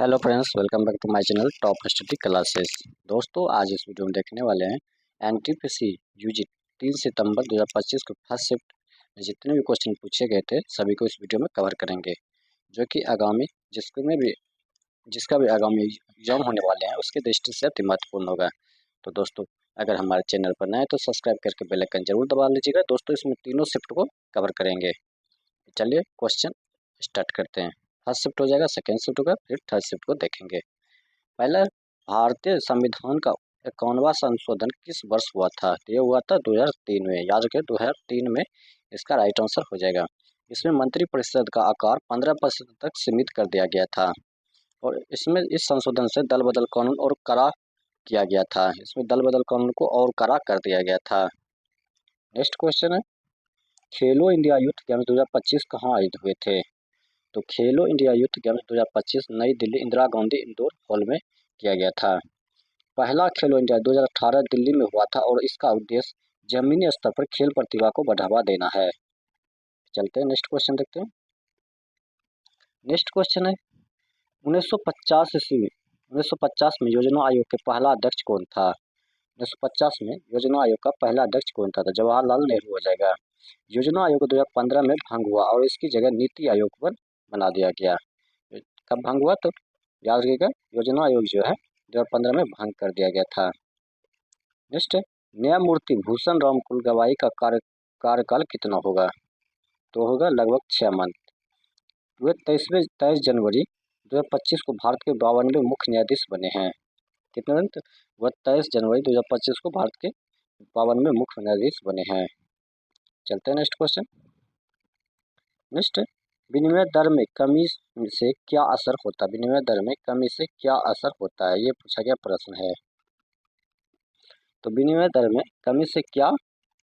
Hello friends, welcome back to my channel top study classes. दोस्तों, आज इस video में देखने वाले हैं एनटीपीसी यूजी 3 सितंबर 2025 को फर्स्ट शिफ्ट में जितने भी क्वेश्चन पूछे गए थे सभी को इस वीडियो में कवर करेंगे, जो कि आगामी जिसका भी आगामी एग्जाम होने वाले हैं उसके दृष्टि से अति महत्वपूर्ण होगा। तो दोस्तों, अगर हमारे चैनल पर नए तो सब्सक्राइब करके बेल आइकन जरूर दबा लीजिएगा। दोस्तों, इसमें तीनों शिफ्ट को कवर करेंगे। चलिए क्वेश्चन स्टार्ट करते हैं। फर्स्ट शिफ्ट हो जाएगा, सेकेंड शिफ्ट होगा, फिर थर्ड शिफ्ट को देखेंगे। पहला, भारतीय संविधान का 51वां संशोधन किस वर्ष हुआ था? तो ये हुआ था 2003 में। याद रखें, 2003 में इसका राइट आंसर हो जाएगा। इसमें मंत्रिपरिषद का आकार 15% तक सीमित कर दिया गया था और इसमें इस संशोधन से दल बदल कानून और कड़ा किया गया था। इसमें दल बदल कानून को और कड़ा कर दिया गया था। नेक्स्ट क्वेश्चन है, खेलो इंडिया यूथ गेम्स 2025 कहाँ आयोजित हुए थे? तो खेलो इंडिया यूथ गेम्स 2025 नई दिल्ली इंदिरा गांधी इंडोर हॉल में किया गया था। पहला खेलो इंडिया 2018 दिल्ली में हुआ था और इसका उद्देश्य जमीनी स्तर पर खेल प्रतिभा को बढ़ावा देना है। चलते हैं नेक्स्ट क्वेश्चन देखते हैं। नेक्स्ट क्वेश्चन है, 1950 ईस्वी 1950 में योजना आयोग के पहला अध्यक्ष कौन था? 1950 में योजना आयोग का पहला अध्यक्ष कौन था? तो जवाहरलाल नेहरू हो जाएगा। योजना आयोग 2015 में भंग हुआ और इसकी जगह नीति आयोग पर बना दिया गया। कब भंग हुआ? तो याद रखिएगा, योजना आयोग जो है 2015 में भंग कर दिया गया था। नेक्स्ट है, न्यायमूर्ति भूषण राम कुलगवाई का कार्यकाल कितना होगा? तो होगा लगभग 6 मंथ। वे 23 जनवरी 2025 को भारत के 52वें मुख्य न्यायाधीश बने हैं। कितने दिन? वह 23 जनवरी 2025 को भारत के 52वें मुख्य न्यायाधीश बने हैं। चलते हैं नेक्स्ट क्वेश्चन। नेक्स्ट, विनिमय दर में कमी से क्या असर होता है? विनिमय दर में कमी से क्या असर होता है, ये पूछा गया प्रश्न है। तो विनिमय दर में कमी से क्या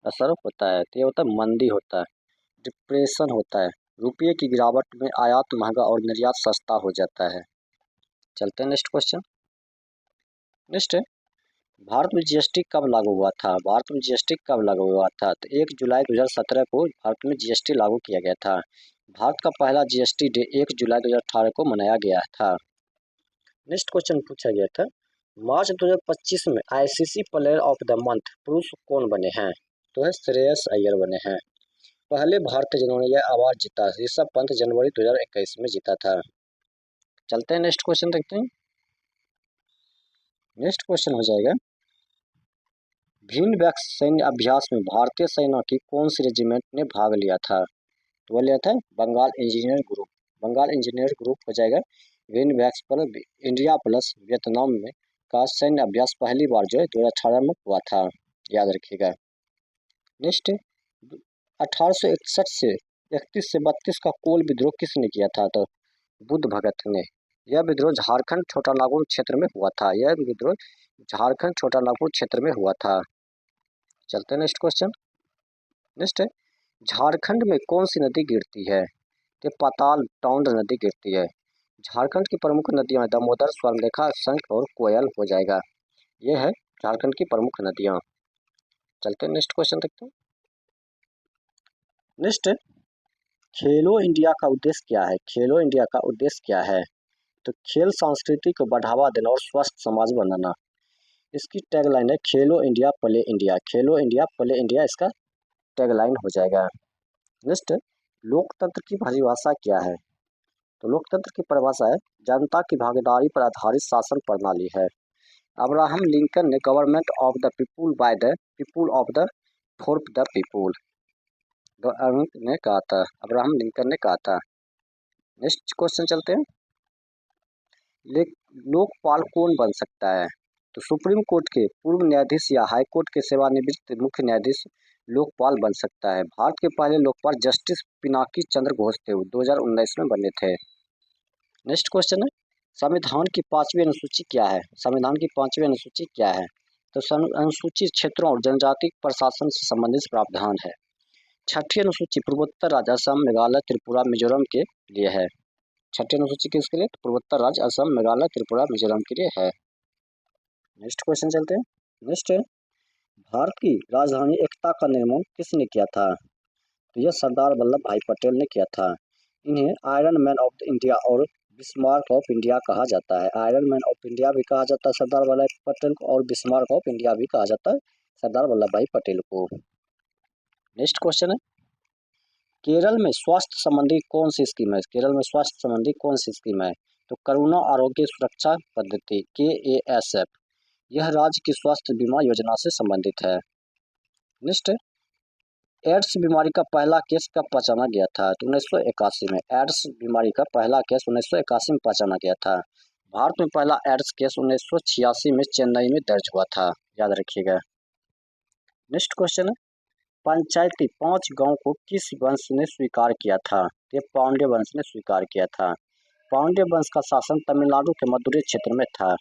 असर होता है? तो ये होता है मंदी होता है, डिप्रेशन होता है, रुपये की गिरावट में आयात महंगा और निर्यात सस्ता हो जाता है। चलते हैं नेक्स्ट क्वेश्चन। नेक्स्ट है, भारत में जीएसटी कब लागू हुआ था? भारत में जीएसटी कब लागू हुआ था? तो 1 जुलाई 2017 को भारत में जीएसटी लागू किया गया था। भारत का पहला जीएसटी डे 1 जुलाई 2018 को मनाया गया था। नेक्स्ट क्वेश्चन पूछा गया था, मार्च 2025 में ICC player of the month पुरुष कौन बने हैं? तो है श्रेयस अय्यर बने हैं। पहले भारतीय जिन्होंने यह अवार्ड जीता, ऋषभ पंत जनवरी 2021 में जीता था। चलते हैं नेक्स्ट क्वेश्चन देखते हैं। नेक्स्ट क्वेश्चन हो जाएगा, भीम बैक्स सैन्य अभ्यास में भारतीय सेना की कौन सी रेजिमेंट ने भाग लिया था? तो वह लिया था Bengal engineer group. Bengal engineer group हो जाएगा। विन बैक्स पर इंडिया प्लस वियतनाम में का सैन्य अभ्यास पहली बार जो है 2018 में हुआ था। याद रखिएगा। नेक्स्ट, 1861 से 31 से 32 का कोल विद्रोह किसने किया था? तो बुद्ध भगत ने। यह विद्रोह झारखंड छोटा नागपुर क्षेत्र में हुआ था। यह विद्रोह झारखंड छोटा नागपुर क्षेत्र में हुआ था। चलते हैं नेक्स्ट क्वेश्चन। नेक्स्ट है, झारखंड में कौन सी नदी गिरती है? तो पाताल टॉन्ड नदी गिरती है। झारखंड की प्रमुख नदियां दामोदर, स्वर्णरेखा, शंख और कोयल हो जाएगा। यह है झारखंड की प्रमुख नदियां। चलते हैं नेक्स्ट क्वेश्चन देखते हैं। नेक्स्ट, खेलो इंडिया का उद्देश्य क्या है? खेलो इंडिया का उद्देश्य क्या है? तो खेल संस्कृति को बढ़ावा देना और स्वस्थ समाज बनाना। इसकी टैगलाइन है खेलो इंडिया प्ले इंडिया। खेलो इंडिया प्ले इंडिया इसका टैगलाइन हो जाएगा। नेक्स्ट, लोकतंत्र की परिभाषा क्या है? तो लोकतंत्र की परिभाषा है जनता की भागीदारी पर आधारित शासन प्रणाली है। अब्राहम लिंकन ने government of the people by the people of the for the people ने कहा था। अब्राहम लिंकन ने कहा था। नेक्स्ट क्वेश्चन चलते हैं, लोकपाल कौन बन सकता है? तो सुप्रीम कोर्ट के पूर्व न्यायाधीश या हाई कोर्ट के सेवानिवृत्त मुख्य न्यायाधीश लोकपाल बन सकता है। भारत के पहले लोकपाल जस्टिस पिनाकी चंद्र घोष थे, 2019 में बने थे। नेक्स्ट क्वेश्चन है, संविधान की 5वीं अनुसूची क्या है? संविधान की 5वीं अनुसूची क्या है? तो अनुसूचित क्षेत्रों और जनजाति प्रशासन से संबंधित प्रावधान है। 6ठी अनुसूची पूर्वोत्तर राज्य असम, मेघालय, त्रिपुरा, मिजोरम के लिए है। 6ठी अनुसूची किसके लिए? पूर्वोत्तर राज्य असम, मेघालय, त्रिपुरा, मिजोरम के लिए है। नेक्स्ट क्वेश्चन चलते हैं। नेक्स्ट है, भारत की राजधानी एकता का निर्माण किसने किया था? तो यह सरदार वल्लभ भाई पटेल ने किया था। इन्हें आयरन मैन ऑफ इंडिया और बिस्मार्क ऑफ इंडिया कहा जाता है। आयरन मैन ऑफ इंडिया भी कहा जाता है सरदार वल्लभ भाई पटेल को, और बिस्मार्क ऑफ इंडिया भी कहा जाता है सरदार वल्लभ भाई पटेल को। नेक्स्ट क्वेश्चन है, केरल में स्वास्थ्य संबंधी कौन सी स्कीम है? केरल में स्वास्थ्य संबंधी कौन सी स्कीम है? तो करुणा आरोग्य सुरक्षा पद्धति KASF, यह राज्य की स्वास्थ्य बीमा योजना से संबंधित है। नेक्स्ट, एड्स बीमारी का पहला केस कब पहचाना गया था? तो 1981 में एड्स बीमारी का पहला केस 1981 में पहचाना गया था। भारत में पहला एड्स केस 1986 में चेन्नई में दर्ज हुआ था, याद रखिएगा। नेक्स्ट क्वेश्चन है, पंचायती 5 गांव को किस वंश ने स्वीकार किया था? ये पांड्य वंश ने स्वीकार किया था। पांड्य वंश का शासन तमिलनाडु के मदुरै क्षेत्र में था।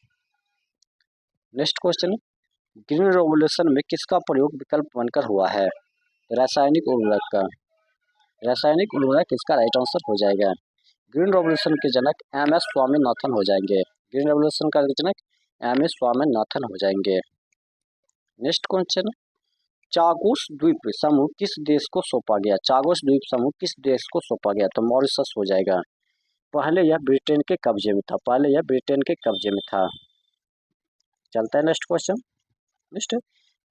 नेक्स्ट क्वेश्चन, ग्रीन रेवोल्यूशन में किसका प्रयोग विकल्प बनकर हुआ है? रासायनिक उर्वरक का। रासायनिक उर्वरक इसका राइट आंसर हो जाएगा। ग्रीन रेवोल्यूशन के जनक MS स्वामीनाथन हो जाएंगे। ग्रीन रेवोल्यूशन का जनक MS स्वामीनाथन हो जाएंगे। नेक्स्ट क्वेश्चन, चागोस द्वीप समूह किस देश को सौंपा गया? चागोस द्वीप समूह किस देश को सौंपा गया? तो मॉरिशस हो जाएगा। पहले यह ब्रिटेन के कब्जे में था। पहले यह ब्रिटेन के कब्जे में था। चलता है नेक्स्ट क्वेश्चन। नेक्स्ट,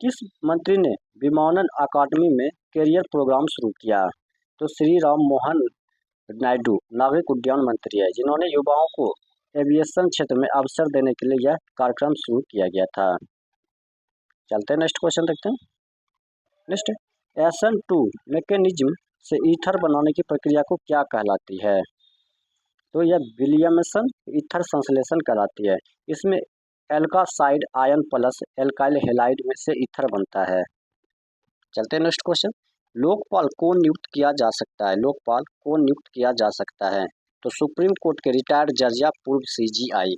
किस मंत्री ने विमानन अकादमी में कैरियर प्रोग्राम शुरू किया? तो श्री राम मोहन नायडू नागरिक उड्डयन मंत्री है, जिन्होंने युवाओं को एविएशन क्षेत्र में अवसर देने के लिए यह कार्यक्रम शुरू किया गया था। चलते हैं नेक्स्ट क्वेश्चन देखते हैं। नेक्स्ट, SN2 मैकेनिज्म से ईथर बनाने की प्रक्रिया को क्या कहलाती है? तो यह विलियमसन ईथर संश्लेषण कहलाती है। इसमें एल्कासाइड आयन प्लस एल्काइल हैलाइड में से ईथर बनता है। चलते हैं नेक्स्ट क्वेश्चन, लोकपाल कौन नियुक्त किया जा सकता है? लोकपाल कौन नियुक्त किया जा सकता है? तो सुप्रीम कोर्ट के रिटायर्ड जज या पूर्व CGI।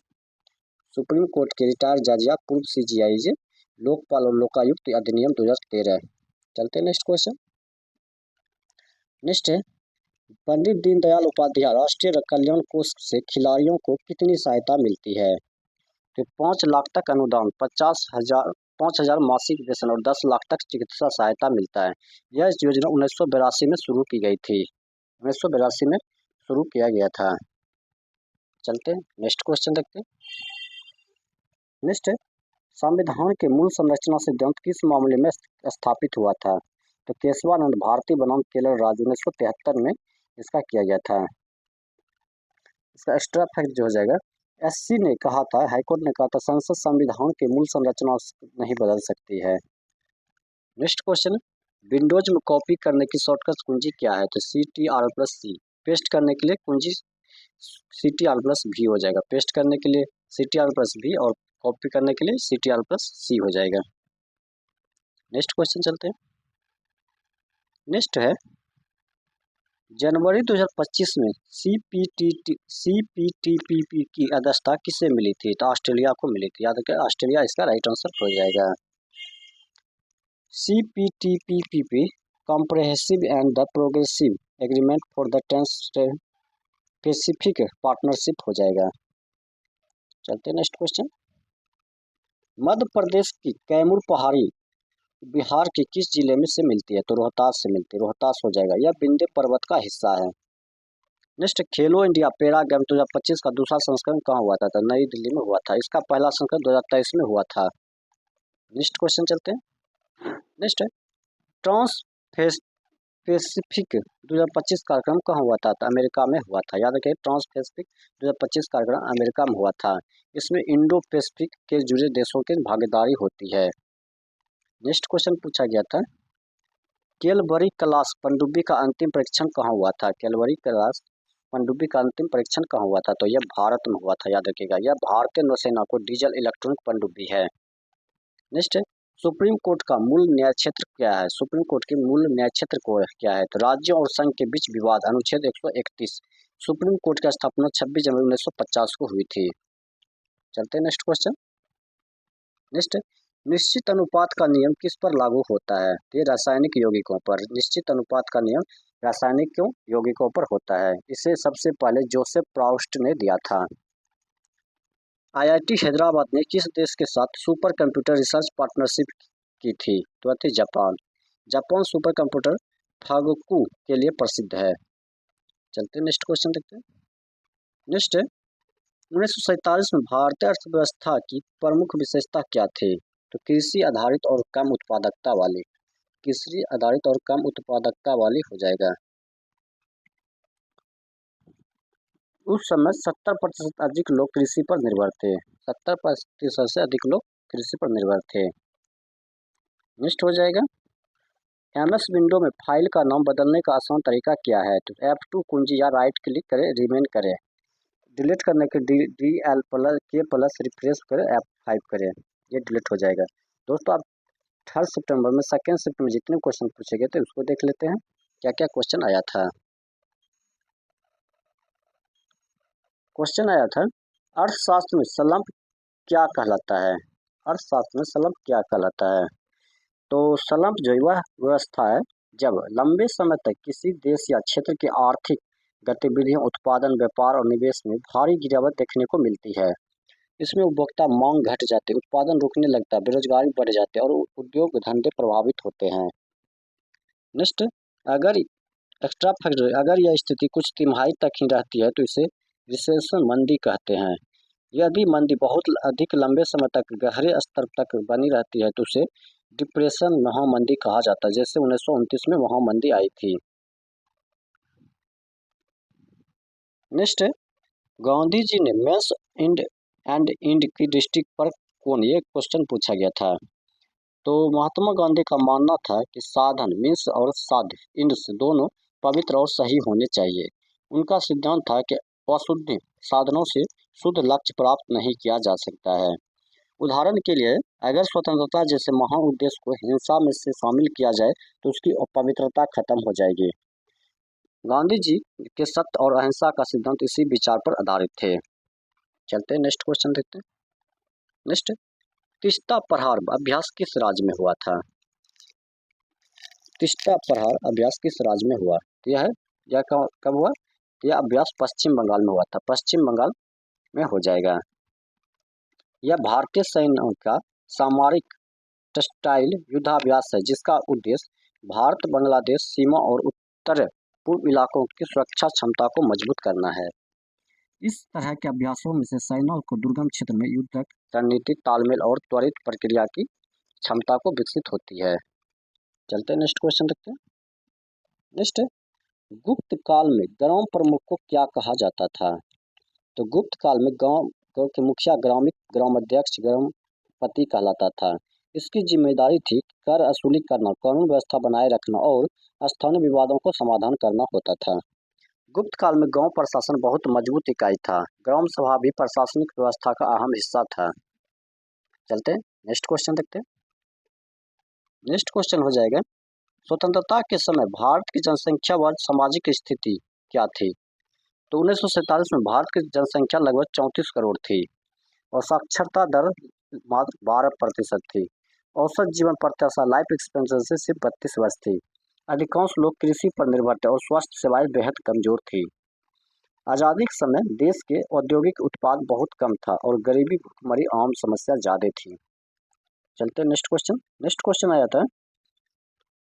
सुप्रीम कोर्ट के रिटायर्ड जज या पूर्व CGI लोकपाल और लोकायुक्त अधिनियम 2013। चलते हैं नेक्स्ट क्वेश्चन। नेक्स्ट है, पंडित दीनदयाल उपाध्याय राष्ट्रीय कल्याण कोष से खिलाड़ियों को कितनी सहायता मिलती है? तो 5 लाख तक अनुदान, 5,000 मासिक वेतन और 10 लाख तक चिकित्सा सहायता मिलता है। यह योजना 1982 में शुरू की गई थी। 1982 में शुरू किया गया था। चलते हैं नेक्स्ट क्वेश्चन देखते हैं। नेक्स्ट है, संविधान के मूल संरचना सिद्धांत किस मामले में स्थापित हुआ था? तो केशवानंद भारती बनाम केरल राज्य 1973 में इसका किया गया था। इसका एक्स्ट्रा फैक्ट जो हो जाएगा, SC ने कहा था, हाईकोर्ट ने कहा था, संसद संविधान के मूल संरचना नहीं बदल सकती है। नेक्स्ट क्वेश्चन, विंडोज में कॉपी करने की शॉर्टकट कुंजी क्या है? तो CTRL+C। पेस्ट करने के लिए कुंजी CTRL+V हो जाएगा। पेस्ट करने के लिए CTRL+V और कॉपी करने के लिए CTRL+C हो जाएगा। नेक्स्ट क्वेश्चन चलते हैं। नेक्स्ट है, जनवरी 2025 में CPTPP की अध्यक्षता किसे मिली थी? तो ऑस्ट्रेलिया को मिली थी। याद रखिए, ऑस्ट्रेलिया इसका राइट आंसर हो जाएगा। CPTPP comprehensive and the progressive agreement for the trans Pacific partnership हो जाएगा। चलते हैं नेक्स्ट क्वेश्चन। मध्य प्रदेश की कैमूर पहाड़ी बिहार के किस जिले में से मिलती है? तो रोहतास से मिलती है। रोहतास हो जाएगा। यह विंध्य पर्वत का हिस्सा है। नेक्स्ट, खेलो इंडिया पैरा गेम 2025 का दूसरा संस्करण कहाँ हुआ था? तो नई दिल्ली में हुआ था। इसका पहला संस्करण 2023 में हुआ था। नेक्स्ट क्वेश्चन चलते हैं। नेक्स्ट है, ट्रांस पैसिफिक 2025 कार्यक्रम कहाँ हुआ था? तो अमेरिका में हुआ था। याद रखिए, ट्रांस पैसिफिक 2025 कार्यक्रम अमेरिका में हुआ था। इसमें इंडो पैसिफिक के जुड़े देशों की भागीदारी होती है। नेक्स्ट क्वेश्चन पूछा गया था, कैलवरी क्लास पनडुब्बी का अंतिम परीक्षण कहाँ हुआ था? कैलवरी क्लास पनडुब्बी का अंतिम परीक्षण कहाँ हुआ था? तो यह भारत में हुआ था। याद रखिएगा, यह भारतीय नौसेना को डीजल इलेक्ट्रॉनिक पनडुब्बी है। नेक्स्ट, सुप्रीम कोर्ट का मूल न्याय क्षेत्र क्या है? सुप्रीम कोर्ट के मूल न्याय क्षेत्र को क्या है? तो राज्यों और संघ के बीच विवाद, अनुच्छेद 131। सुप्रीम कोर्ट की स्थापना 26 जनवरी 1950 को हुई थी। चलते हैं नेक्स्ट क्वेश्चन। नेक्स्ट, निश्चित अनुपात का नियम किस पर लागू होता है? ये रासायनिक यौगिकों पर। निश्चित अनुपात का नियम रासायनिक यौगिकों पर होता है। इसे सबसे पहले जोसेफ प्राउस्ट ने दिया था। IIT हैदराबाद ने किस देश के साथ सुपर कंप्यूटर रिसर्च पार्टनरशिप की थी? तो थी जापान। जापान सुपर कंप्यूटर फागोकू के लिए प्रसिद्ध है। चलते हैं नेक्स्ट क्वेश्चन देखते हैं। नेक्स्ट है, 1947 में भारतीय अर्थव्यवस्था की प्रमुख विशेषता क्या थी? तो कृषि आधारित और कम उत्पादकता वाली। कृषि आधारित और कम उत्पादकता वाली हो जाएगा। उस समय 70% अधिक लोग कृषि पर निर्भर थे। 70% से अधिक लोग कृषि पर निर्भर थे। नेक्स्ट हो जाएगा। एमएस विंडो में फाइल का नाम बदलने का आसान तरीका क्या है? तो F2 कुंजी या राइट क्लिक करें, रिमेन करें। डिलीट करने के DL+K+ रिफ्रेश करें, F5 करें, ये डिलीट हो जाएगा। दोस्तों आप 3 सितंबर में सेकेंड शिफ्ट में जितने क्वेश्चन पूछे गए थे उसको देख लेते हैं, क्या क्या क्वेश्चन आया था। क्वेश्चन आया था, अर्थशास्त्र में स्लम्प क्या कहलाता है? अर्थशास्त्र में स्लम्प क्या कहलाता है? तो स्लम्प जो वह व्यवस्था है जब लंबे समय तक किसी देश या क्षेत्र की आर्थिक गतिविधियों, उत्पादन, व्यापार और निवेश में भारी गिरावट देखने को मिलती है। इसमें उपभोक्ता मांग घट जाती है, उत्पादन रुकने लगता है, बेरोजगारी बढ़ जाती है और उद्योग धंधे प्रभावित होते हैं। नेक्स्ट, अगर एक्स्ट्रा फैक्टर, अगर यह स्थिति कुछ तिमाही तक ही रहती है तो इसे रिसेशन मंदी कहते हैं। यदि मंदी बहुत अधिक लंबे समय तक गहरे स्तर तक बनी रहती है तो उसे डिप्रेशन महामंदी कहा जाता है, जैसे 1929 में महामंदी आई थी। नेक्स्ट, गांधी जी ने मेंस एंड की दृष्टि पर कौन, ये क्वेश्चन पूछा गया था। तो महात्मा गांधी का मानना था कि साधन मीन्स और साध्य इंड्स दोनों पवित्र और सही होने चाहिए। उनका सिद्धांत था कि अशुद्ध साधनों से शुद्ध लक्ष्य प्राप्त नहीं किया जा सकता है। उदाहरण के लिए अगर स्वतंत्रता जैसे महान उद्देश्य को हिंसा में से शामिल किया जाए तो उसकी पवित्रता खत्म हो जाएगी। गांधी जी के सत्य और अहिंसा का सिद्धांत इसी विचार पर आधारित थे। चलते हैं नेक्स्ट क्वेश्चन देखते हैं। नेक्स्ट, तीस्ता प्रहार अभ्यास किस राज्य में हुआ था? तीस्ता प्रहार अभ्यास किस राज्य में हुआ? यह कब हुआ? यह अभ्यास पश्चिम बंगाल में हुआ था। पश्चिम बंगाल में हो जाएगा। यह भारतीय सैन्यों का सामरिक टेक्सटाइल युद्धाभ्यास है जिसका उद्देश्य भारत बांग्लादेश सीमा और उत्तर पूर्व इलाकों की सुरक्षा क्षमता को मजबूत करना है। इस तरह के अभ्यासों में से सेना को दुर्गम क्षेत्र में युद्धक रणनीति, तालमेल और त्वरित प्रक्रिया की क्षमता को विकसित होती है। चलते हैं नेक्स्ट क्वेश्चन देखते हैं। नेक्स्ट, गुप्त काल में ग्राम प्रमुख को क्या कहा जाता था? तो गुप्त काल में गांव के मुखिया ग्रामाध्यक्ष ग्रामपति कहलाता था। इसकी जिम्मेदारी थी कर वसूली करना, कानून व्यवस्था बनाए रखना और स्थानीय विवादों को समाधान करना होता था। गुप्त काल में गांव प्रशासन बहुत मजबूत इकाई था। ग्राम सभा भी प्रशासनिक व्यवस्था का अहम हिस्सा था। चलते हैं नेक्स्ट क्वेश्चन देखते हैं। नेक्स्ट क्वेश्चन हो जाएगा, स्वतंत्रता के समय भारत की जनसंख्या व सामाजिक स्थिति क्या थी? तो 1947 में भारत की जनसंख्या लगभग 34 करोड़ थी और साक्षरता दर मात्र 12% थी। औसत जीवन प्रत्याशा लाइफ एक्सपेक्टेंसी सिर्फ 32 वर्ष थी। अधिकांश लोग कृषि पर निर्भर थे और स्वास्थ्य सेवाएं बेहद कमजोर थी। आज़ादी के समय देश के औद्योगिक उत्पाद बहुत कम था और गरीबी भुखमरी आम समस्या ज़्यादा थी। चलते हैं नेक्स्ट क्वेश्चन। नेक्स्ट क्वेश्चन आया था,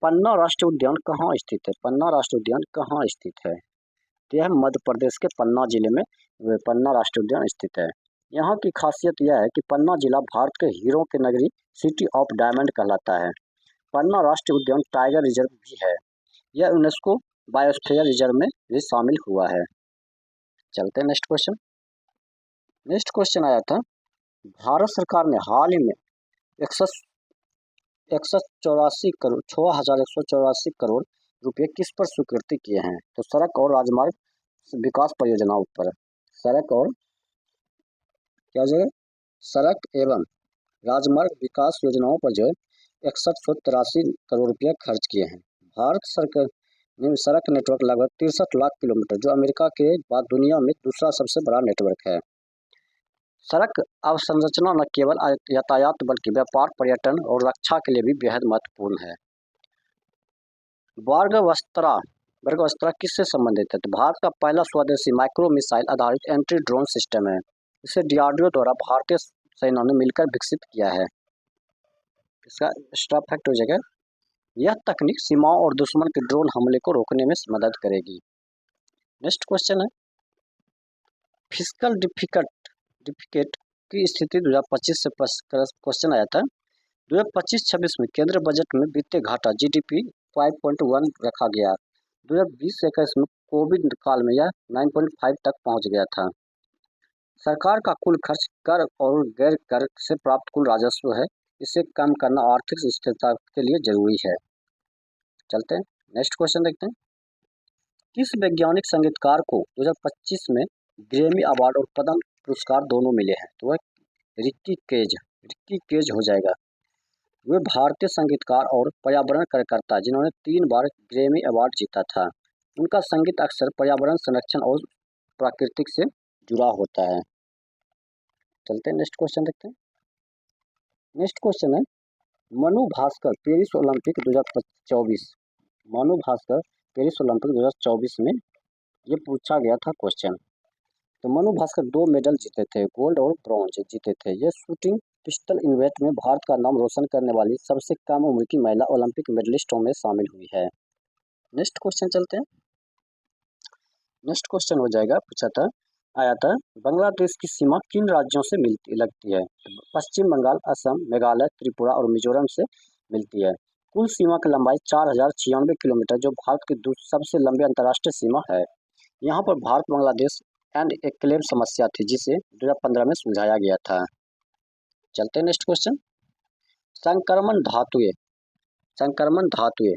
पन्ना राष्ट्रीय उद्यान कहाँ स्थित है? पन्ना राष्ट्रीय उद्यान कहाँ स्थित है? यह मध्य प्रदेश के पन्ना जिले में पन्ना राष्ट्रीय उद्यान स्थित है। यहाँ की खासियत यह है कि पन्ना जिला भारत के हीरो की नगरी, सिटी ऑफ डायमंड कहलाता है। पन्ना राष्ट्रीय उद्यान टाइगर रिजर्व भी है। यह यूनेस्को बायोस्फीयर रिजर्व में भी शामिल हुआ है। चलते हैं नेक्स्ट क्वेश्चन। नेक्स्ट क्वेश्चन आया था, भारत सरकार ने हाल ही में 6184 करोड़ रुपए किस पर स्वीकृति किए हैं? तो सड़क और राजमार्ग विकास परियोजनाओं पर। सड़क और क्या हो, सड़क एवं राजमार्ग विकास योजनाओं पर जो है 6183 करोड़ रुपया खर्च किए हैं। भारत सरकार ने सड़क नेटवर्क लगभग 63 लाख किलोमीटर, जो अमेरिका के बाद दुनिया में दूसरा सबसे बड़ा नेटवर्क है। सड़क अवसंरचना न केवल यातायात बल्कि व्यापार, पर्यटन और रक्षा के लिए भी बेहद महत्वपूर्ण है। बर्गवस्त्रा किससे संबंधित है? तो भारत का पहला स्वदेशी माइक्रो मिसाइल आधारित एंटी ड्रोन सिस्टम है। इसे डीआरडीओ द्वारा भारतीय सेना ने मिलकर विकसित किया है। इसका एक्स्ट्रा फैक्ट हो जाएगा, यह तकनीक सीमाओं और दुश्मन के ड्रोन हमले को रोकने में मदद करेगी। नेक्स्ट क्वेश्चन है, फिजिकल डिफिकल्ट सर्टिफिकेट की स्थिति 2025 से क्वेश्चन आया था। 2025-26 में केंद्रीय बजट में वित्तीय घाटा जीडीपी 5.1 रखा गया। 2020-21 में कोविड काल में यह 9.5 तक पहुंच गया था। सरकार का कुल खर्च कर और गैर कर से प्राप्त कुल राजस्व है, इसे कम करना आर्थिक स्थिरता के लिए जरूरी है। चलते हैं नेक्स्ट क्वेश्चन देखते हैं। किस वैज्ञानिक संगीतकार को 2025 में ग्रैमी अवार्ड और पद्म पुरस्कार दोनों मिले हैं? तो वह रिक्की केज हो जाएगा। वे भारतीय संगीतकार और पर्यावरण कार्यकर्ता जिन्होंने 3 बार ग्रैमी अवार्ड जीता था। उनका संगीत अक्सर पर्यावरण संरक्षण और प्राकृतिक से जुड़ा होता है। चलते हैं नेक्स्ट क्वेश्चन देखते हैं। नेक्स्ट क्वेश्चन है Manu Bhaskar Paris Olympic 2024। Manu Bhaskar Paris Olympic 2024 में ये पूछा गया था क्वेश्चन। तो मनु भास्कर 2 मेडल जीते थे, गोल्ड और ब्रॉन्ज जीते थे। ये शूटिंग पिस्टल इवेंट में भारत का नाम रोशन करने वाली सबसे कम उम्र की महिला ओलंपिक मेडलिस्टों में शामिल हुई है। नेक्स्ट क्वेश्चन चलते हैं। नेक्स्ट क्वेश्चन हो जाएगा आया था बांग्लादेश की सीमा किन राज्यों से लगती है? पश्चिम बंगाल, असम, मेघालय, त्रिपुरा और मिजोरम से मिलती है। कुल सीमा की लंबाई 4096 किलोमीटर, जो भारत की सबसे लंबी अंतर्राष्ट्रीय सीमा है। यहाँ पर भारत बांग्लादेश एंड एक्लेव समस्या थी, जिसे 2015 में सुलझाया गया था। चलते हैं नेक्स्ट क्वेश्चन। संक्रमण धातुएं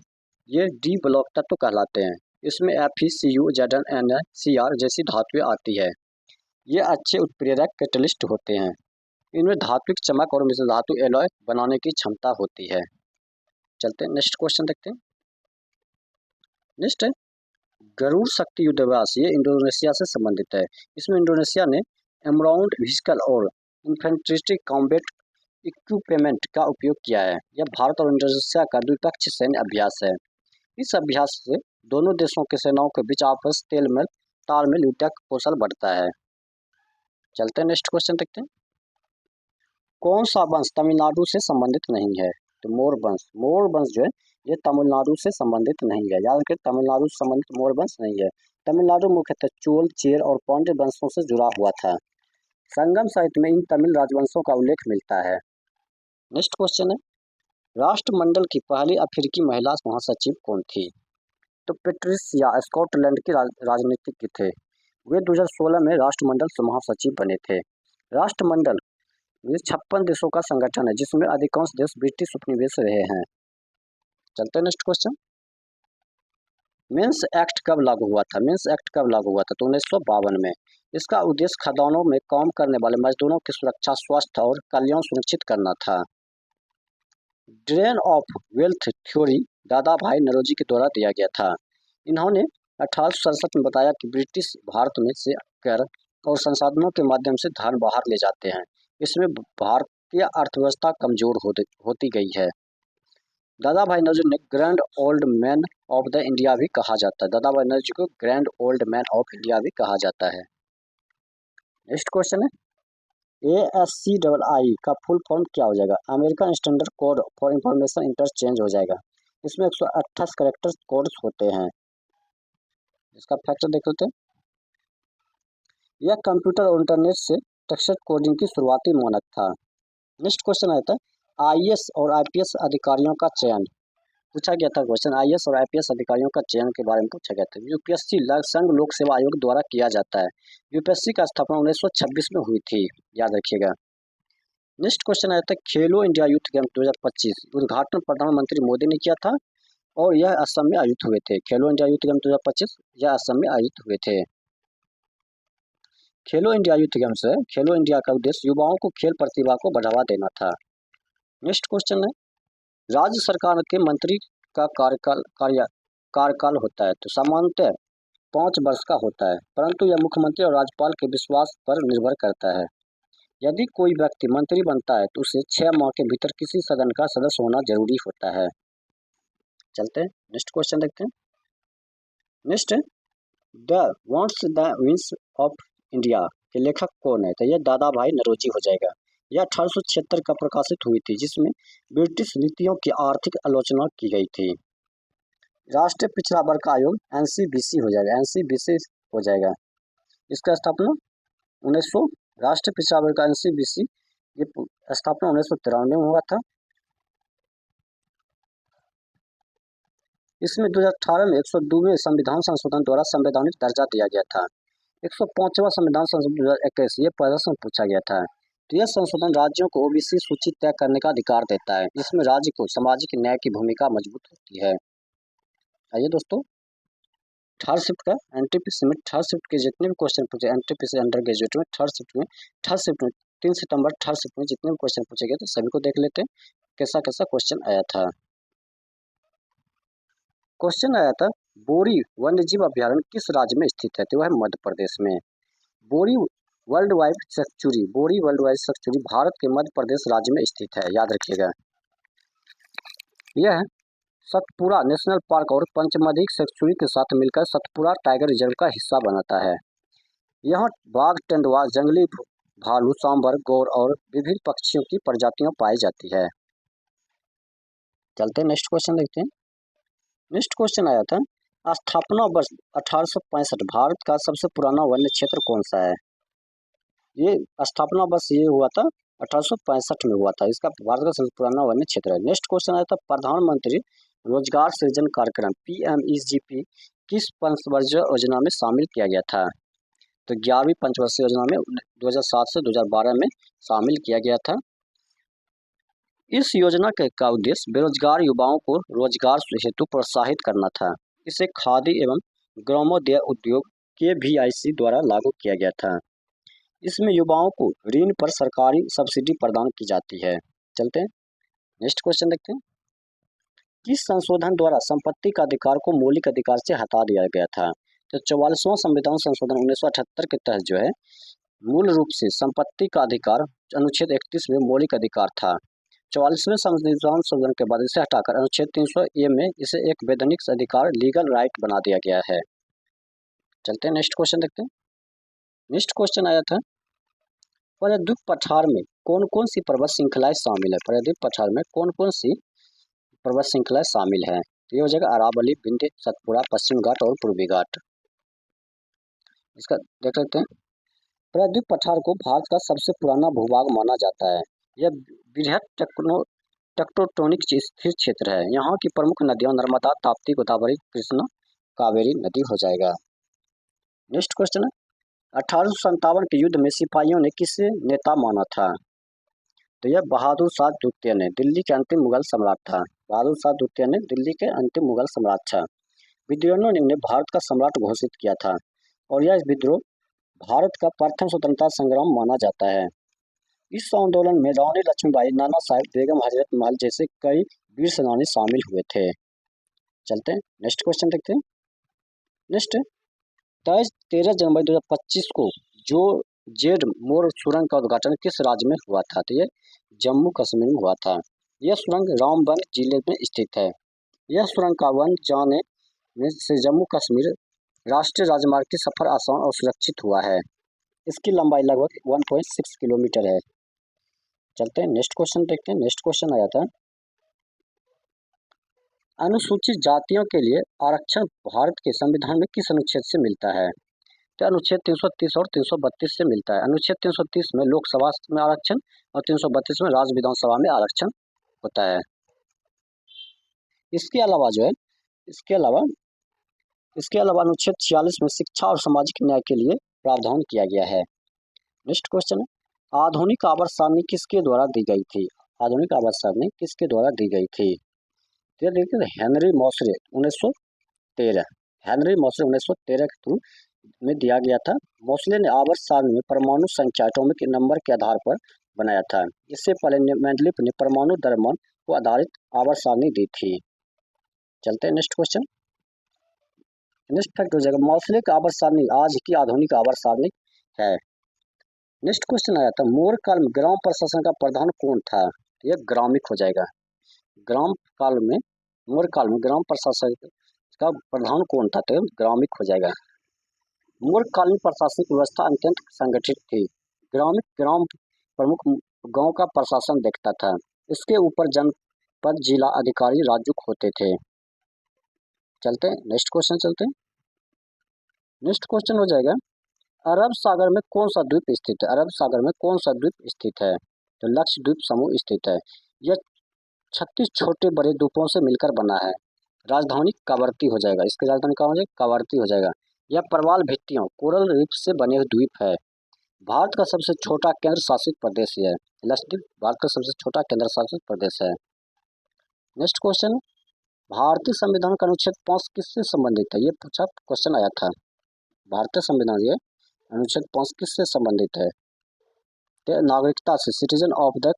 ये डी ब्लॉक तत्व कहलाते हैं। इसमें FeCu, Zn, NaCr जैसी धातुएं आती है। ये अच्छे उत्प्रेरक कैटलिस्ट होते हैं। इनमें धात्विक चमक और मिश्र धातु एलॉय बनाने की क्षमता होती है। चलते हैं नेक्स्ट क्वेश्चन देखते हैं। नेक्स्ट है गरुड़ शक्ति युद्धवास, ये इंडोनेशिया से संबंधित है। इसमें इंडोनेशिया ने एमराउंड व्हीकल और इन्फेंट्री कॉम्बैट इक्विपमेंट का उपयोग किया है। यह भारत और इंडोनेशिया का द्विपक्षीय सैन्य अभ्यास है। इस अभ्यास से दोनों देशों के सेनाओं के बीच आपस तालमेल युद्धक कौशल बढ़ता है। चलते हैं नेक्स्ट क्वेश्चन देखते हैं। कौन सा वंश तमिलनाडु से संबंधित नहीं है? तो मोर वंश जो है ये तमिलनाडु से संबंधित नहीं है। याद रखें, तमिलनाडु से संबंधित मोर वंश नहीं है। तमिलनाडु मुख्यतः चोल, चेर और पांड्य वंशों से जुड़ा हुआ था। संगम साहित्य में इन तमिल राजवंशों का उल्लेख मिलता है। नेक्स्ट क्वेश्चन है राष्ट्रमंडल की पहली अफ्रीकी महिला महासचिव कौन थी? तो पेट्रिसिया स्कॉटलैंड के राजनीतिज्ञ थे। वे 2016 में राष्ट्रमंडल महासचिव बने थे। राष्ट्रमंडल 56 देशों का संगठन है, जिसमें अधिकांश देश ब्रिटिश उपनिवेश रहे हैं। चलते हैं नेक्स्ट क्वेश्चन। मेंस एक्ट कब लागू हुआ था? तो 1952 में। इसका उद्देश्य खदानों में काम करने वाले मजदूरों की सुरक्षा, स्वास्थ्य और कल्याण सुनिश्चित करना था। ड्रेन ऑफ वेल्थ थ्योरी दादा भाई नौरोजी के द्वारा दिया गया था। इन्होंने 1867 में बताया कि ब्रिटिश भारत में से कर और संसाधनों के माध्यम से धन बाहर ले जाते हैं। इसमें भारतीय अर्थव्यवस्था कमजोर होती गई है। दादा भाई नौरोजी ने grand old man of the India भी कहा जाता है। दादा भाई नौरोजी को grand old man of India भी कहा जाता है। नेक्स्ट क्वेश्चन है ASCII का फुल फॉर्म क्या हो जाएगा? American standard code for information interchange हो जाएगा। इसमें 128 कैरेक्टर्स कोड्स होते हैं। इसका फैक्टर देख लेते हैं। यह कंप्यूटर और इंटरनेट से टेक्स्ट कोडिंग की शुरुआती मानक था। नेक्स्ट क्वेश्चन आता है IAS और IPS अधिकारियों का चयन। पूछा गया था क्वेश्चन, IAS और IPS अधिकारियों का चयन के बारे में पूछा गया था। UPSC संघ लोक सेवा आयोग द्वारा किया जाता है। UPSC का स्थापना 1926 में हुई थी, याद रखिएगा। नेक्स्ट क्वेश्चन आया था खेलो इंडिया यूथ गेम 2025 उद्घाटन प्रधानमंत्री मोदी ने किया था और यह असम में आयोजित हुए थे। खेलो इंडिया यूथ गेम 2025 यह असम में आयोजित हुए थे। खेलो इंडिया यूथ गेम्स है, खेलो इंडिया का उद्देश्य युवाओं को खेल प्रतिभा को बढ़ावा देना था। नेक्स्ट क्वेश्चन है राज्य सरकार के मंत्री का कार्यकाल होता है। तो सामान्यतः 5 वर्ष का होता है, परंतु यह मुख्यमंत्री और राज्यपाल के विश्वास पर निर्भर करता है। यदि कोई व्यक्ति मंत्री बनता है तो उसे 6 माह के भीतर किसी सदन का सदस्य होना जरूरी होता है। चलते हैं नेक्स्ट क्वेश्चन देखते हैं। नेक्स्ट है द विंस ऑफ इंडिया के लेखक कौन है? तो यह दादा भाई नौरोजी हो जाएगा। यह 1876 का प्रकाशित हुई थी, जिसमें ब्रिटिश नीतियों की आर्थिक आलोचना की गई थी। राष्ट्रीय पिछड़ा वर्ग आयोग NCBC हो जाएगा। NCBC हो जाएगा। इसका स्थापना राष्ट्रीय पिछड़ा वर्ग का एनसीबीसी ये स्थापना 1993 में हुआ था। इसमें 2018 में 102वें संविधान संशोधन द्वारा संवैधानिक दर्जा दिया गया था। 105वां संविधान संशोधन 2021 ये प्रश्न पूछा गया था। तो यह संशोधन राज्यों को ओबीसी सूची तय करने का अधिकार देता है, जिसमें राज्य को सामाजिक न्याय की भूमिका मजबूत होती है। आइए दोस्तों, थर्ड शिफ्ट का एनटीपीसी में थर्ड शिफ्ट के जितने भी क्वेश्चन पूछे एनटीपीसी अंडर ग्रेजुएट में थर्ड शिफ्ट में 3 सितंबर थर्ड शिफ्ट में जितने भी क्वेश्चन पूछे गए थे सभी को देख लेते हैं कैसा कैसा क्वेश्चन आया था। क्वेश्चन आया था बोरी वन्यजीव अभ्यारण्य किस राज्य में स्थित है? तो वह है मध्य प्रदेश में। बोरी वर्ल्ड वाइड सेंचुरी भारत के मध्य प्रदेश राज्य में स्थित है, याद रखिएगा। यह सतपुरा नेशनल पार्क और पंचमढ़ी सेंचुरी के साथ मिलकर सतपुरा टाइगर रिजर्व का हिस्सा बनाता है। यहाँ बाघ, तेंदुआ, जंगली भालू, सांबर, गौर और विभिन्न पक्षियों की प्रजातियां पाई जाती है। चलते नेक्स्ट क्वेश्चन देखते हैं। नेक्स्ट क्वेश्चन आया था स्थापना वर्ष 1865 भारत का सबसे पुराना वन्य क्षेत्र कौन सा है? ये स्थापना वर्ष ये हुआ था 1865 में हुआ था। इसका भारत का सबसे पुराना वन्य क्षेत्र है। नेक्स्ट क्वेश्चन आया था प्रधानमंत्री रोजगार सृजन कार्यक्रम PMEGP किस पंचवर्षीय योजना में शामिल किया गया था? तो 11वीं पंचवर्षीय योजना में 2007 से 2012 में शामिल किया गया था। इस योजना का उद्देश्य बेरोजगार युवाओं को रोजगार हेतु प्रोत्साहित करना था। इसे खादी एवं ग्रामोद्योग उद्योग KVIC द्वारा लागू किया गया था। इसमें युवाओं को ऋण पर सरकारी सब्सिडी प्रदान की जाती है। चलते हैं नेक्स्ट क्वेश्चन देखते हैं। किस संशोधन द्वारा संपत्ति का अधिकार को मौलिक अधिकार से हटा दिया गया था? तो 44वां संविधान संशोधन 1978 के तहत जो है मूल रूप से संपत्ति का अधिकार अनुच्छेद 31 में मौलिक अधिकार था। 44वें संविधान संशोधन के बाद इसे हटाकर अनुच्छेद 300A में इसे एक वैधानिक अधिकार लीगल राइट बना दिया गया है। चलते हैं नेक्स्ट क्वेश्चन देखते हैं। नेक्स्ट क्वेश्चन आया था प्रायद्वीप पठार में कौन कौन सी पर्वत श्रृंखलाएं शामिल है? प्रायद्वीप पठार में कौन कौन सी पर्वत श्रृंखलाएं शामिल है? तो ये हो जाएगा अरावली, विंध्य, सतपुड़ा, पश्चिम घाट और पूर्वी घाट। इसका देख सकते हैं। प्रायद्वीप पठार को भारत का सबसे पुराना भूभाग माना जाता है। यह बृहद टेक्टोनिक स्थिर क्षेत्र है। यहाँ की प्रमुख नदियां नर्मदा, ताप्ती, गोदावरी, कृष्णा, कावेरी नदी हो जाएगा। नेक्स्ट क्वेश्चन है 1857 के युद्ध में सिपाहियों ने किसे नेता माना था? तो यह बहादुर शाह द्वितीय ने, दिल्ली के अंतिम मुगल सम्राट था। बहादुर शाह द्वितीय ने दिल्ली के अंतिम मुगल सम्राट था। विद्रोहियों ने इन्हें भारत का सम्राट घोषित किया था और यह विद्रोह भारत का प्रथम स्वतंत्रता संग्राम माना जाता है। इस आंदोलन में रानी लक्ष्मीबाई, नाना साहेब, बेगम हजरत महल जैसे कई वीर सेनानी शामिल हुए थे। चलते हैं नेक्स्ट क्वेश्चन देखते हैं। नेक्स्ट 13 जनवरी 2025 को जो जेड मोर सुरंग का उद्घाटन किस राज्य में हुआ था? तो ये जम्मू कश्मीर में हुआ था। यह सुरंग रामबन जिले में स्थित है। यह सुरंग का वन जाने में से जम्मू कश्मीर राष्ट्रीय राजमार्ग की सफर आसान और सुरक्षित हुआ है। इसकी लंबाई लगभग 1.6 किलोमीटर है। चलते हैं नेक्स्ट क्वेश्चन देखते हैं। नेक्स्ट क्वेश्चन आया था अनुसूचित जातियों के लिए आरक्षण भारत के संविधान में किस अनुच्छेद से मिलता है? तो अनुच्छेद 330 और 332 से मिलता है। अनुच्छेद 330 में लोकसभा में आरक्षण और 332 में राज्य विधानसभा में आरक्षण होता है। इसके अलावा जो है इसके अलावा अनुच्छेद 46 में शिक्षा और सामाजिक न्याय के लिए प्रावधान किया गया है। नेक्स्ट क्वेश्चन है आधुनिक आवर्त सारणी किसके द्वारा दी गई थी? आधुनिक आवर्त सारणी किसके द्वारा दी गई थी? तो देखिए हेनरी मॉसरे 1913 के थ्रू में दिया गया था। मोस्ले ने आवर्त सारणी में परमाणु संख्या एटॉमिक नंबर के आधार पर बनाया था। इससे पहले मेंडलीफ ने परमाणु द्रव्यमान को आधारित आवर्त सारणी दी थी। चलते हैं नेक्स्ट क्वेश्चन। नेक्स्ट फैक्ट हो जाएगा मोस्ले की आवर्त सारणी आज की आधुनिक आवर्त सारणी है। नेक्स्ट क्वेश्चन आया था मौर्य काल में ग्राम प्रशासन का प्रधान कौन था? यह ग्रामिक हो जाएगा। मौर्य काल में ग्राम प्रशासन का प्रधान कौन था? तो ग्रामिक हो जाएगा। मौर्यकालीन प्रशासनिक व्यवस्था अत्यंत संगठित थी। ग्राम प्रमुख गांव का प्रशासन देखता था। इसके ऊपर जनपद, जिला अधिकारी राजुक होते थे। चलते हैं नेक्स्ट क्वेश्चन। नेक्स्ट क्वेश्चन हो जाएगा अरब सागर में कौन सा द्वीप स्थित है? अरब सागर में कौन सा द्वीप स्थित है? तो लक्षद्वीप समूह स्थित है। यह 36 छोटे बड़े द्वीपों से मिलकर बना है। राजधानी कावरती हो जाएगा, इसकी राजधानी कहाँ हो जाएगी? कावरती हो जाएगा। यह प्रवाल भित्तियों कोरल रीफ से बने हुए द्वीप है। भारत का सबसे छोटा केंद्र शासित प्रदेश है। लक्षद्वीप भारत का सबसे छोटा केंद्र शासित प्रदेश है। नेक्स्ट क्वेश्चन, भारतीय संविधान का अनुच्छेद 5 किससे संबंधित है? ये पूछा क्वेश्चन आया था। भारतीय संविधान ये अनुच्छेद 5 किससे संबंधित है? तो नागरिकता से, citizen of the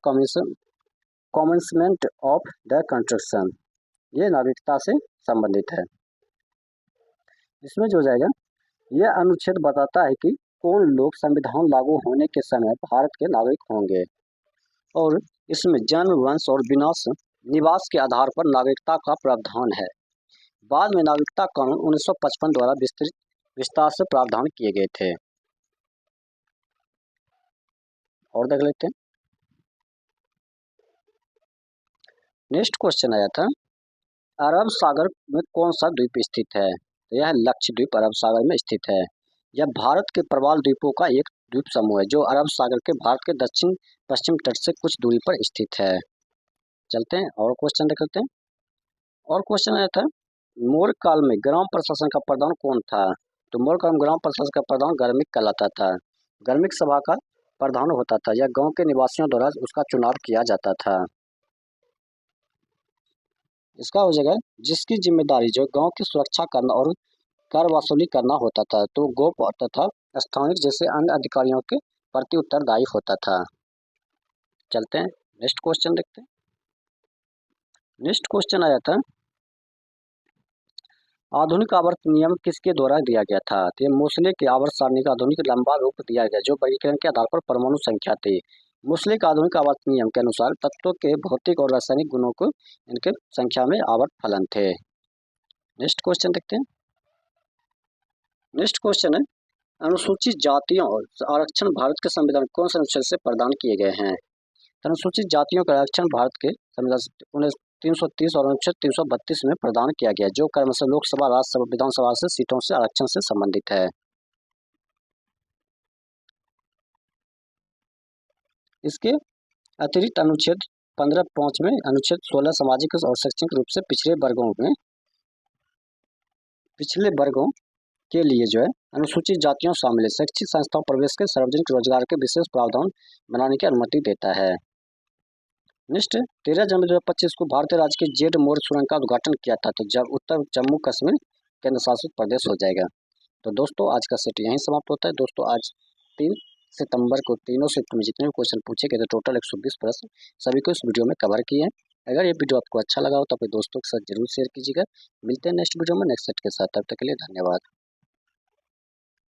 commencement of the construction, ये नागरिकता से संबंधित है। इसमें जो हो जाएगा, यह अनुच्छेद बताता है कि कौन लोग संविधान लागू होने के समय भारत के नागरिक होंगे, और इसमें जन्म, वंश और निवास के आधार पर नागरिकता का प्रावधान है। बाद में नागरिकता कानून 1955 द्वारा विस्तार से प्रावधान किए गए थे। और देख लेते हैं। नेक्स्ट क्वेश्चन आया था, अरब सागर में कौन सा द्वीप स्थित है? तो यह लक्षद्वीप अरब सागर में स्थित है। यह भारत के प्रवाल द्वीपों का एक द्वीप समूह है जो अरब सागर के भारत के दक्षिण पश्चिम तट से कुछ दूरी पर स्थित है। चलते हैं और क्वेश्चन देख लेते हैं। और क्वेश्चन आया था, मौर्य काल में ग्राम प्रशासन का प्रधान कौन था? तो मौर्य काल में ग्राम प्रशासन का प्रधान गर्मिक कहलाता था। गर्मिक सभा का प्रधान होता था। यह गांव के निवासियों द्वारा उसका चुनाव किया जाता था। इसका हो जाएगा, जिसकी जिम्मेदारी जो गांव की सुरक्षा करना और कर वसूली करना होता था, तो गोप तथा स्थानिक जैसे अन्य अधिकारियों के प्रति उत्तरदायी होता था। चलते हैं नेक्स्ट क्वेश्चन देखते हैं। नेक्स्ट क्वेश्चन आया था, आधुनिक आवर्त नियम किसके द्वारा दिया गया था? तो ये मोसले के आवर्त सारणी का आधुनिक लंबा रूप दिया गया जो वर्गीकरण के आधार पर परमाणु संख्या थी। मोसले के आधुनिक आवर्त नियम के अनुसार तत्वों के भौतिक और रासायनिक गुणों को इनके संख्या में आवर्त फलन थे। नेक्स्ट क्वेश्चन देखते हैं। नेक्स्ट क्वेश्चन है, अनुसूचित जातियों और आरक्षण भारत के संविधान कौन से अनुच्छेद से प्रदान किए गए हैं? अनुसूचित जातियों का आरक्षण भारत के संविधान 330 और अनुच्छेद 332 में प्रदान किया गया जो क्रमशः लोकसभा, राज्यसभा, विधानसभा से सीटों से आरक्षण से संबंधित है। इसके अतिरिक्त अनुच्छेद 15(5) में अनुच्छेद 16 सामाजिक और शैक्षणिक रूप से पिछले वर्गों के लिए जो है अनुसूचित जातियों शामिल है शैक्षिक संस्थाओं प्रवेश के सार्वजनिक रोजगार के विशेष प्रावधान बनाने की अनुमति देता है। नेक्स्ट, 13 जनवरी 2025 को भारतीय राज्य के जेड मौर्य सुरंग का उद्घाटन किया था। तो जब उत्तर जम्मू कश्मीर केंद्र शासित प्रदेश हो जाएगा। तो दोस्तों आज का सेट यहीं समाप्त होता है। दोस्तों आज 3 सितंबर को तीनों शिफ्ट में जितने भी क्वेश्चन पूछे गए थे टोटल 120 प्रश्न सभी को इस वीडियो में कवर किए हैं। अगर ये वीडियो आपको अच्छा लगा हो तो अपने दोस्तों के साथ जरूर शेयर कीजिएगा। मिलते हैं नेक्स्ट वीडियो में नेक्स्ट सेट के साथ, तब तक के लिए धन्यवाद।